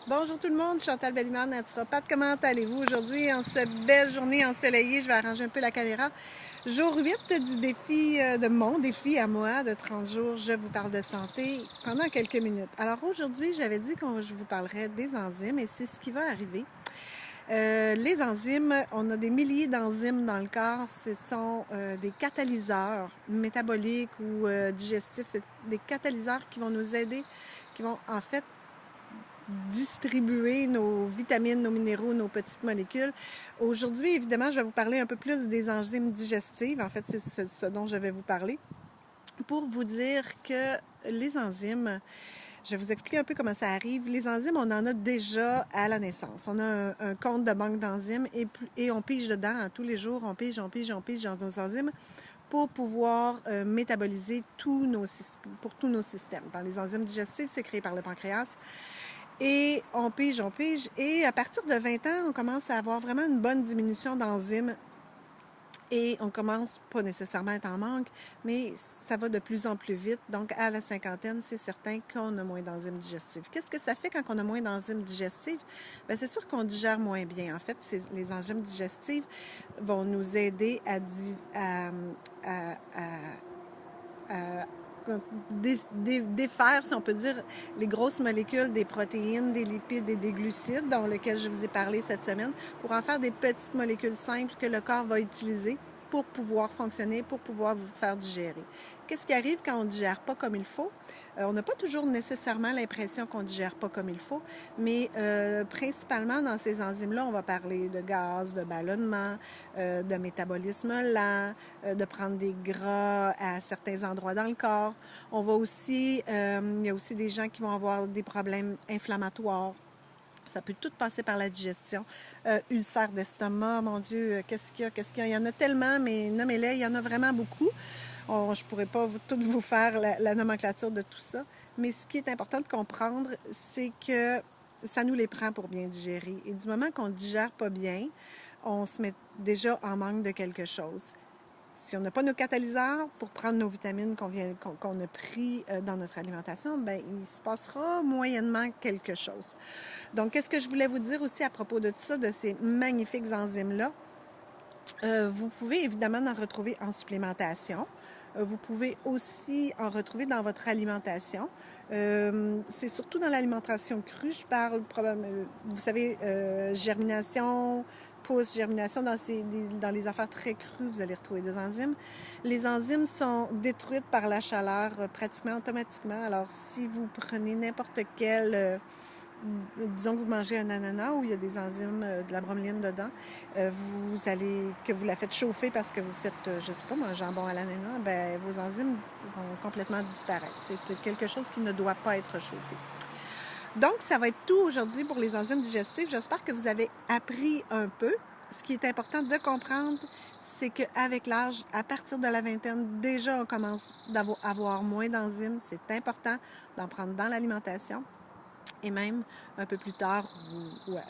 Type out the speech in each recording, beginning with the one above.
Bonjour tout le monde, Chantal Bellimard, naturopathe. Comment allez-vous aujourd'hui en cette belle journée ensoleillée? Je vais arranger un peu la caméra. Jour 8 du défi, de mon défi à moi de 30 jours. Je vous parle de santé pendant quelques minutes. Alors aujourd'hui, j'avais dit que je vous parlerais des enzymes et c'est ce qui va arriver. Les enzymes, on a des milliers d'enzymes dans le corps. Ce sont des catalyseurs métaboliques ou digestifs. C'est des catalyseurs qui vont nous aider, qui vont en fait distribuer nos vitamines, nos minéraux, nos petites molécules. Aujourd'hui, évidemment, je vais vous parler un peu plus des enzymes digestives. En fait, c'est ce dont je vais vous parler. Pour vous dire que les enzymes, je vais vous expliquer un peu comment ça arrive. Les enzymes, on en a déjà à la naissance. On a un compte de banque d'enzymes et on pige dedans hein, tous les jours. On pige dans nos enzymes pour pouvoir métaboliser pour tous nos systèmes. Dans les enzymes digestives, c'est créé par le pancréas. Et on pige. Et à partir de 20 ans, on commence à avoir vraiment une bonne diminution d'enzymes. Et on commence pas nécessairement à être en manque, mais ça va de plus en plus vite. Donc, à la cinquantaine, c'est certain qu'on a moins d'enzymes digestives. Qu'est-ce que ça fait quand on a moins d'enzymes digestives? Bien, c'est sûr qu'on digère moins bien. En fait, les enzymes digestives vont nous aider à défaire, si on peut dire, les grosses molécules des protéines, des lipides et des glucides, dont lesquels je vous ai parlé cette semaine, pour en faire des petites molécules simples que le corps va utiliser pour pouvoir fonctionner, pour pouvoir vous faire digérer. Qu'est-ce qui arrive quand on ne digère pas comme il faut? On n'a pas toujours nécessairement l'impression qu'on ne digère pas comme il faut, mais principalement dans ces enzymes-là, on va parler de gaz, de ballonnement, de métabolisme lent, de prendre des gras à certains endroits dans le corps. On va aussi, il y a aussi des gens qui vont avoir des problèmes inflammatoires. Ça peut tout passer par la digestion. Ulcère d'estomac, mon Dieu, qu'est-ce qu'il y a? Il y en a tellement, mais nommez-les, il y en a vraiment beaucoup. Je ne pourrais pas toutes vous faire la nomenclature de tout ça. Mais ce qui est important de comprendre, c'est que ça nous les prend pour bien digérer. Et du moment qu'on ne digère pas bien, on se met déjà en manque de quelque chose. Si on n'a pas nos catalyseurs pour prendre nos vitamines qu'on a pris dans notre alimentation, bien, il se passera moyennement quelque chose. Donc, qu'est-ce que je voulais vous dire aussi à propos de tout ça, de ces magnifiques enzymes-là? Vous pouvez évidemment en retrouver en supplémentation. Vous pouvez aussi en retrouver dans votre alimentation. C'est surtout dans l'alimentation crue, je parle probablement, vous savez, germination, germination, dans les affaires très crues, vous allez retrouver des enzymes. Les enzymes sont détruites par la chaleur pratiquement automatiquement. Alors, si vous prenez n'importe quel disons que vous mangez un ananas où il y a des enzymes, de la broméline dedans, que vous la faites chauffer parce que vous faites, je ne sais pas, un jambon à l'ananas, bien, vos enzymes vont complètement disparaître. C'est quelque chose qui ne doit pas être chauffé. Donc, ça va être tout aujourd'hui pour les enzymes digestives. J'espère que vous avez appris un peu. Ce qui est important de comprendre, c'est qu'avec l'âge, à partir de la vingtaine, déjà, on commence à avoir moins d'enzymes. C'est important d'en prendre dans l'alimentation et même un peu plus tard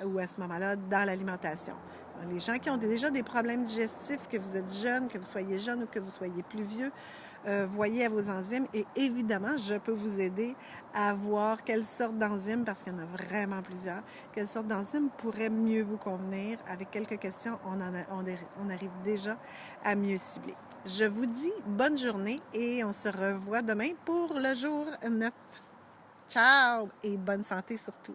ou à ce moment-là dans l'alimentation. Les gens qui ont déjà des problèmes digestifs, que vous êtes jeune, que vous soyez jeune ou que vous soyez plus vieux, voyez à vos enzymes et évidemment, je peux vous aider à voir quelle sorte d'enzymes, parce qu'il y en a vraiment plusieurs, quelle sorte d'enzymes pourrait mieux vous convenir. Avec quelques questions, on arrive déjà à mieux cibler. Je vous dis bonne journée et on se revoit demain pour le jour 9. Ciao et bonne santé surtout.